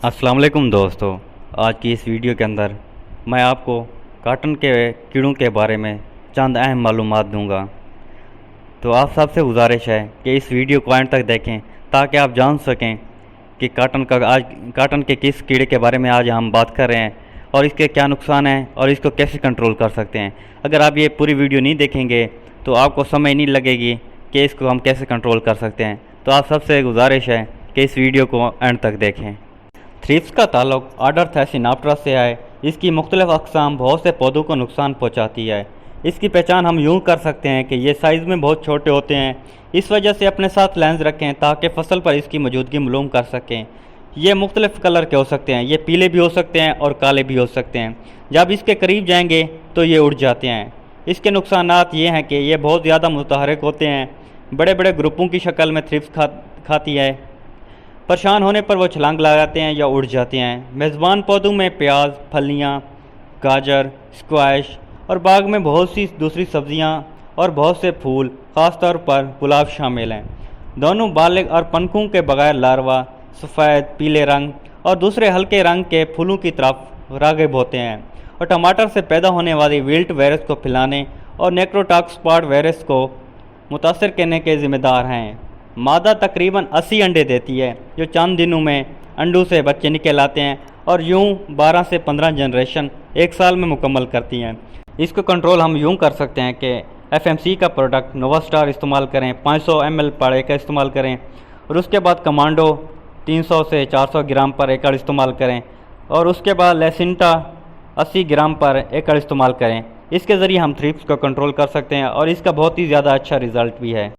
अस्सलाम वालेकुम दोस्तों। आज की इस वीडियो के अंदर मैं आपको काटन के कीड़ों के बारे में चंद अहम मालूमात दूंगा। तो आप सबसे गुजारिश है कि इस वीडियो को एंड तक देखें ताकि आप जान सकें कि काटन के किस कीड़े के बारे में आज हम बात कर रहे हैं और इसके क्या नुकसान हैं और इसको कैसे कंट्रोल कर सकते हैं। अगर आप ये पूरी वीडियो नहीं देखेंगे तो आपको समझ नहीं लगेगी कि इसको हम कैसे कंट्रोल कर सकते हैं। तो आप सबसे गुजारिश है कि इस वीडियो को एंड तक देखें। थ्रिप्स का ताल्लुक आर्डर थैसिनोप्टेरा से है। इसकी मुख्तलिफ अक़साम बहुत से पौधों को नुकसान पहुँचाती है। इसकी पहचान हम यूँ कर सकते हैं कि ये साइज़ में बहुत छोटे होते हैं, इस वजह से अपने साथ लेंस रखें ताकि फसल पर इसकी मौजूदगी मालूम कर सकें। ये मुख्तलिफ़ कलर के हो सकते हैं, ये पीले भी हो सकते हैं और काले भी हो सकते हैं। जब इसके करीब जाएंगे तो ये उड़ जाते हैं। इसके नुकसानात ये हैं कि ये बहुत ज़्यादा मुतहरक होते हैं, बड़े बड़े ग्रुपों की शक्ल में थ्रिप्स खाती है। परेशान होने पर वो छलांग लगाते हैं या उड़ जाते हैं। मेज़बान पौधों में प्याज, फलियाँ, गाजर, स्क्वैश और बाग में बहुत सी दूसरी सब्जियाँ और बहुत से फूल, ख़ास तौर पर गुलाब शामिल हैं। दोनों बालिग और पनकों के बगैर लार्वा सफ़ेद, पीले रंग और दूसरे हल्के रंग के फूलों की तरफ राग़िब होते हैं और टमाटर से पैदा होने वाली विल्ट वायरस को फैलाने और नेक्रोटॉक्स स्पॉट वायरस को मुतासर करने के ज़िम्मेदार हैं। मादा तकरीबन 80 अंडे देती है, जो चंद दिनों में अंडों से बच्चे निकल आते हैं और यूं 12 से 15 जनरेशन एक साल में मुकम्मल करती हैं। इसको कंट्रोल हम यूं कर सकते हैं कि FMC का प्रोडक्ट नोवास्टार इस्तेमाल करें, 500 ml पाड़े का इस्तेमाल करें और उसके बाद कमांडो 300 से 400 ग्राम पर एकड़ इस्तेमाल करें और उसके बाद लेसिंटा 80 ग्राम पर एकड़ इस्तेमाल करें। इसके ज़रिए हम थ्रिप्स को कंट्रोल कर सकते हैं और इसका बहुत ही ज़्यादा अच्छा रिज़ल्ट भी है।